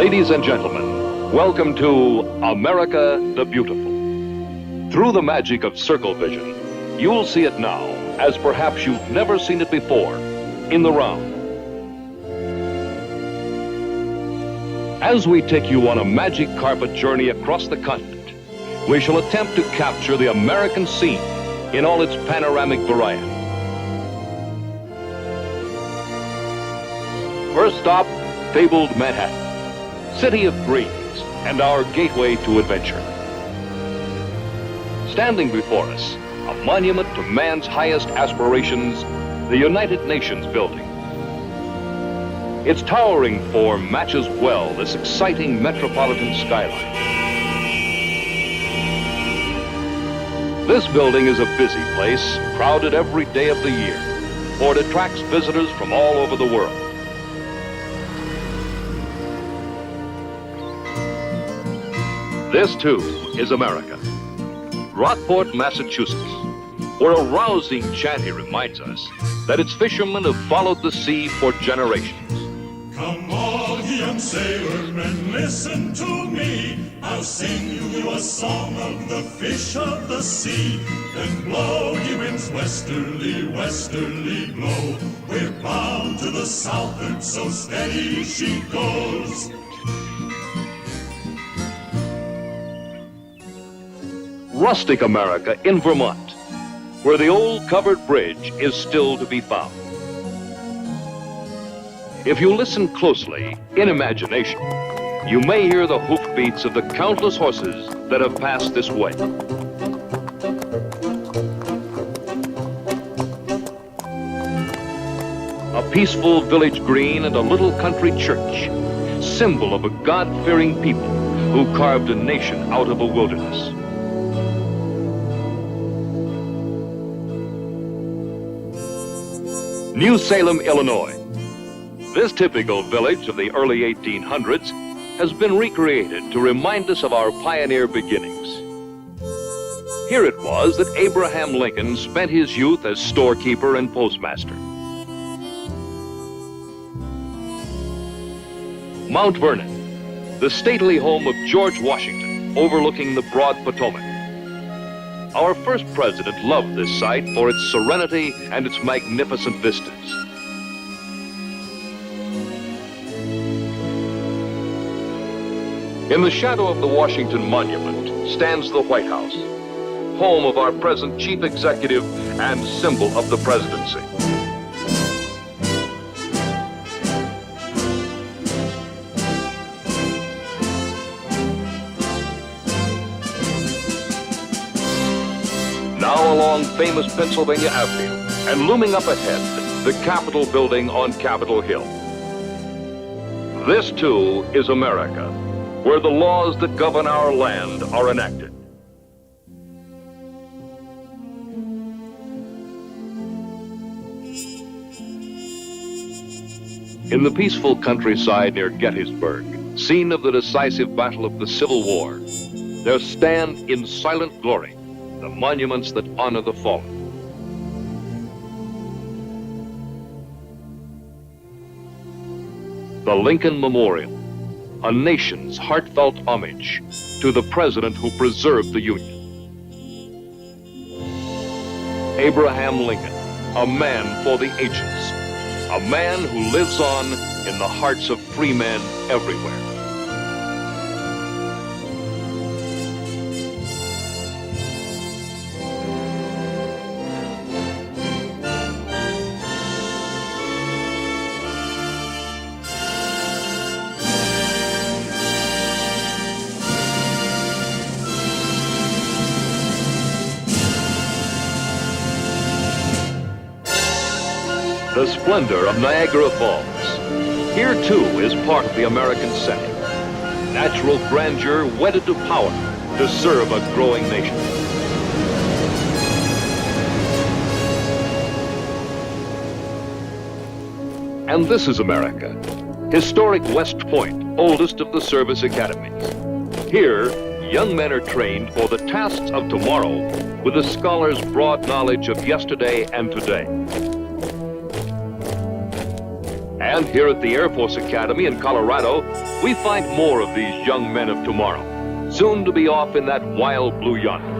Ladies and gentlemen, welcome to America the Beautiful. Through the magic of Circle-Vision, you'll see it now as perhaps you've never seen it before, in the round. As we take you on a magic carpet journey across the continent, we shall attempt to capture the American scene in all its panoramic variety. First stop, fabled Manhattan, city of dreams and our gateway to adventure. Standing before us, a monument to man's highest aspirations, the United Nations building. Its towering form matches well this exciting metropolitan skyline. This building is a busy place, crowded every day of the year, for it attracts visitors from all over the world. This, too, is America. Rockport, Massachusetts, where a rousing chanty reminds us that its fishermen have followed the sea for generations. Come all ye young sailormen, listen to me. I'll sing you a song of the fish of the sea. Then blow ye winds westerly, westerly blow. We're bound to the southward, so steady she goes. Rustic America in Vermont, where the old covered bridge is still to be found. If you listen closely, in imagination, you may hear the hoofbeats of the countless horses that have passed this way. A peaceful village green and a little country church, symbol of a God-fearing people who carved a nation out of a wilderness. New Salem, Illinois. This typical village of the early 1800s has been recreated to remind us of our pioneer beginnings. Here it was that Abraham Lincoln spent his youth as storekeeper and postmaster. Mount Vernon, the stately home of George Washington, overlooking the broad Potomac. Our first president loved this site for its serenity and its magnificent vistas. In the shadow of the Washington Monument stands the White House, home of our present chief executive and symbol of the presidency. Now along famous Pennsylvania Avenue, and looming up ahead, the Capitol building on Capitol Hill. This, too, is America, where the laws that govern our land are enacted. In the peaceful countryside near Gettysburg, scene of the decisive battle of the Civil War, there stand in silent glory the monuments that honor the fallen. The Lincoln Memorial, a nation's heartfelt homage to the president who preserved the Union. Abraham Lincoln, a man for the ages, a man who lives on in the hearts of free men everywhere. The splendor of Niagara Falls. Here, too, is part of the American setting. Natural grandeur wedded to power to serve a growing nation. And this is America. Historic West Point, oldest of the service academies. Here, young men are trained for the tasks of tomorrow with a scholar's broad knowledge of yesterday and today. And here at the Air Force Academy in Colorado, we find more of these young men of tomorrow, soon to be off in that wild blue yonder.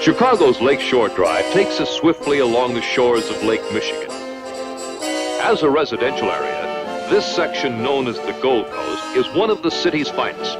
Chicago's Lakeshore Drive takes us swiftly along the shores of Lake Michigan. As a residential area, this section known as the Gold Coast is one of the city's finest.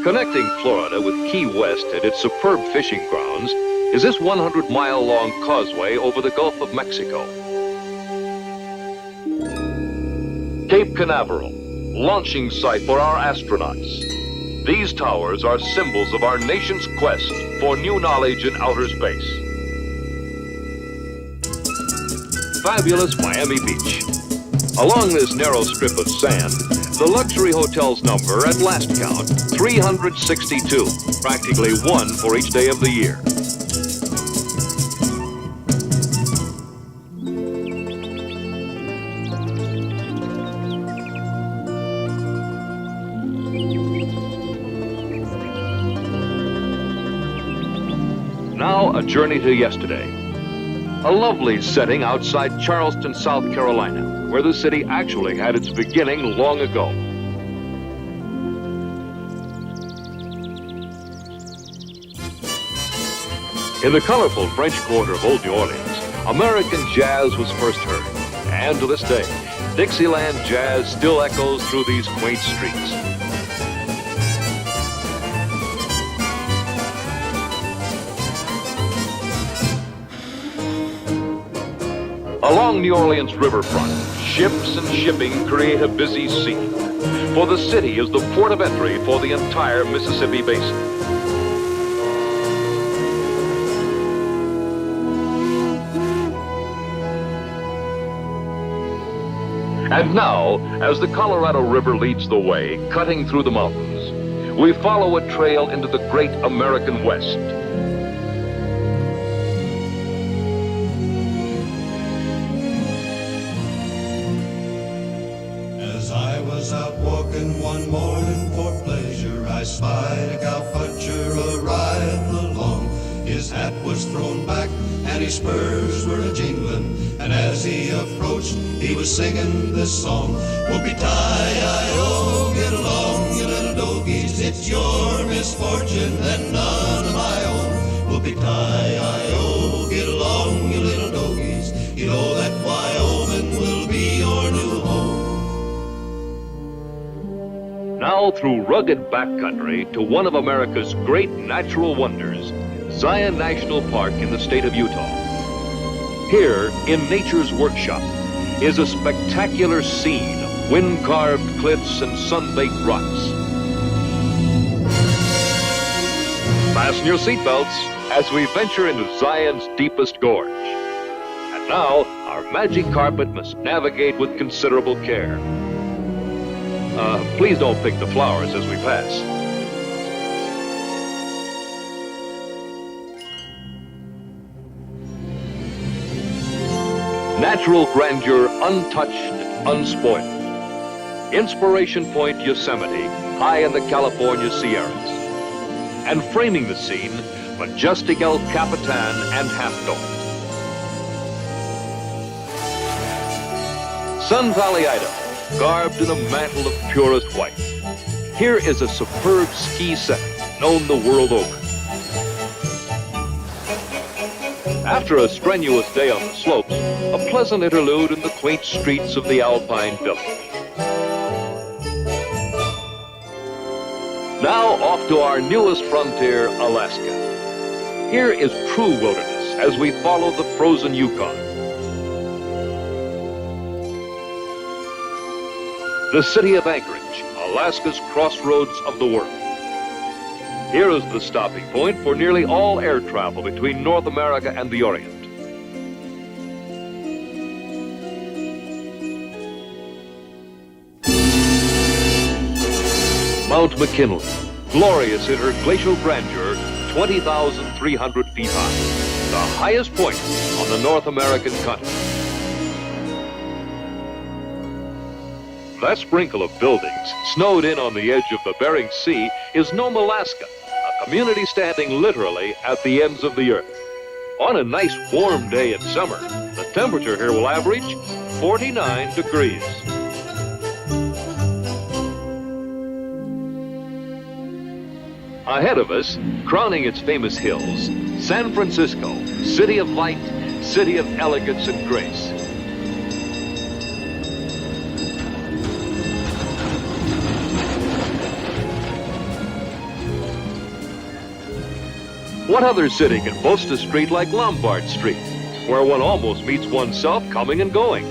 Connecting Florida with Key West and its superb fishing grounds is this 100-mile-long causeway over the Gulf of Mexico. Cape Canaveral, launching site for our astronauts. These towers are symbols of our nation's quest for new knowledge in outer space. Fabulous Miami Beach. Along this narrow strip of sand, the luxury hotel's number, at last count, 362, practically one for each day of the year. Now, a journey to yesterday. A lovely setting outside Charleston, South Carolina, where the city actually had its beginning long ago. In the colorful French Quarter of Old New Orleans, American jazz was first heard. And to this day, Dixieland jazz still echoes through these quaint streets. Along New Orleans riverfront, ships and shipping create a busy scene, for the city is the port of entry for the entire Mississippi Basin. And now, as the Colorado River leads the way, cutting through the mountains, we follow a trail into the great American West. Out walking one morning for pleasure, I spied a cowpuncher a-riding along. His hat was thrown back and his spurs were a-jingling, and as he approached, he was singing this song. Whoopie-tie-I-O, get along, you little dogies, it's your misfortune and none of my own. Whoopie-tie-I-O, get along, you little dogies, you know that Wyoming will be your new home. Now through rugged backcountry to one of America's great natural wonders, Zion National Park in the state of Utah. Here, in nature's workshop, is a spectacular scene of wind-carved cliffs and sun-baked rocks. Fasten your seatbelts as we venture into Zion's deepest gorge. And now, our magic carpet must navigate with considerable care. Please don't pick the flowers as we pass. Natural grandeur untouched, unspoiled. Inspiration Point, Yosemite, high in the California Sierras. And framing the scene, majestic El Capitan and Half Dome. Sun Valley, Idaho, garbed in a mantle of purest white. Here is a superb ski setting known the world over. After a strenuous day on the slopes, a pleasant interlude in the quaint streets of the Alpine Village. Now off to our newest frontier, Alaska. Here is true wilderness as we follow the frozen Yukon. The city of Anchorage, Alaska's crossroads of the world. Here is the stopping point for nearly all air travel between North America and the Orient. Mount McKinley, glorious in her glacial grandeur, 20,300 feet high, the highest point on the North American continent. That sprinkle of buildings, snowed in on the edge of the Bering Sea, is Nome, Alaska, a community standing literally at the ends of the earth. On a nice warm day in summer, the temperature here will average 49 degrees. Ahead of us, crowning its famous hills, San Francisco, city of light, city of elegance and grace. What other city can boast a street like Lombard Street, where one almost meets oneself coming and going?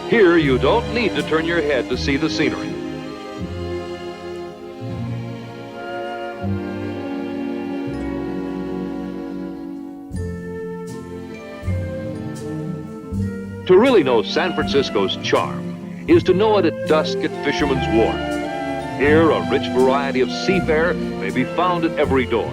Here, you don't need to turn your head to see the scenery. To really know San Francisco's charm is to know it at dusk at Fisherman's Wharf. Here, a rich variety of seafare may be found at every door.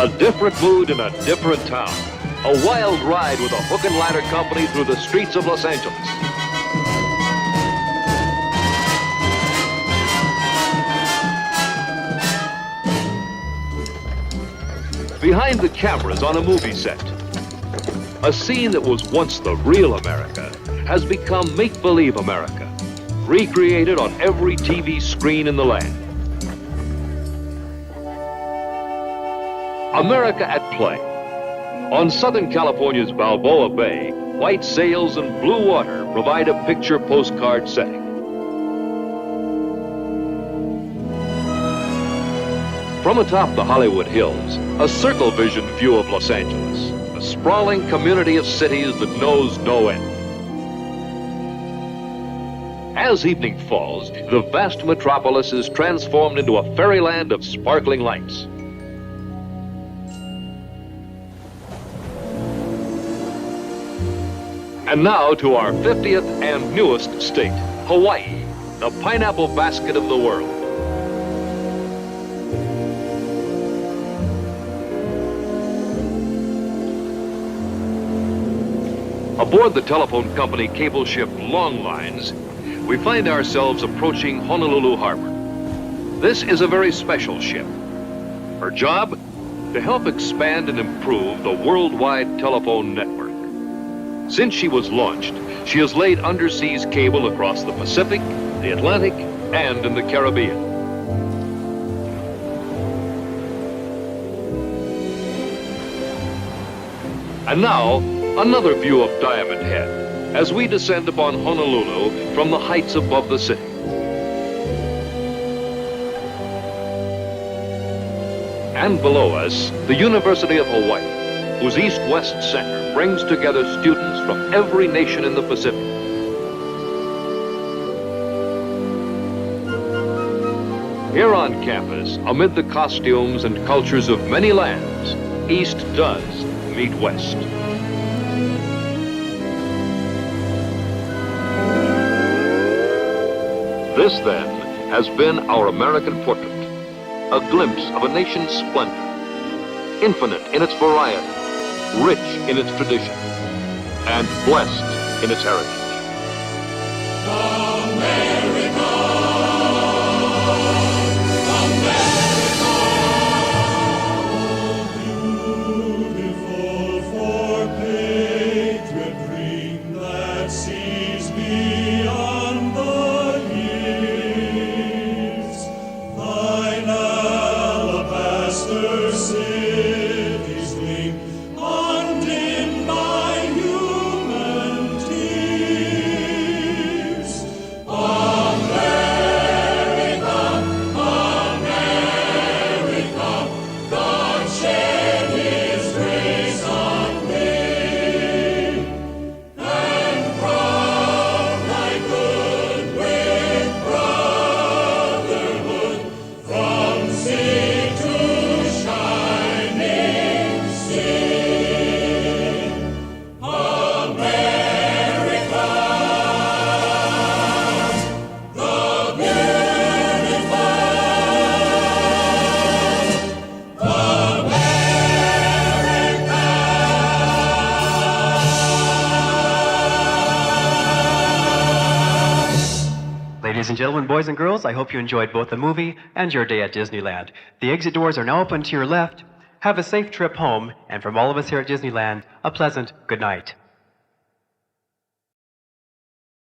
A different mood in a different town. A wild ride with a hook and ladder company through the streets of Los Angeles. Behind the cameras on a movie set, a scene that was once the real America has become make-believe America, recreated on every TV screen in the land. America at play. On Southern California's Balboa Bay, white sails and blue water provide a picture postcard setting. From atop the Hollywood Hills, a Circle-Vision view of Los Angeles, a sprawling community of cities that knows no end. As evening falls, the vast metropolis is transformed into a fairyland of sparkling lights. And now to our 50th and newest state, Hawaii, the pineapple basket of the world. Aboard the telephone company cable ship Longlines, we find ourselves approaching Honolulu Harbor. This is a very special ship. Her job? To help expand and improve the worldwide telephone network. Since she was launched, she has laid underseas cable across the Pacific, the Atlantic, and in the Caribbean. And now, another view of Diamond Head as we descend upon Honolulu from the heights above the city. And below us, the University of Hawaii, whose East-West Center brings together students from every nation in the Pacific. Here on campus, amid the costumes and cultures of many lands, East does meet West. This, then, has been our American portrait, a glimpse of a nation's splendor, infinite in its variety, rich in its tradition, and blessed in its heritage. Beautiful for patriot dream that sees beyond the years. Thine alabaster cities gleam, undimmed by human tears. America, America, God shed His grace on thee, and crown thy good with brotherhood from sea to shining sea. America, the beautiful, Ladies and gentlemen, boys and girls, I hope you enjoyed both the movie and your day at Disneyland. The exit doors are now open to your left. Have a safe trip home, and from all of us here at Disneyland, a pleasant good night.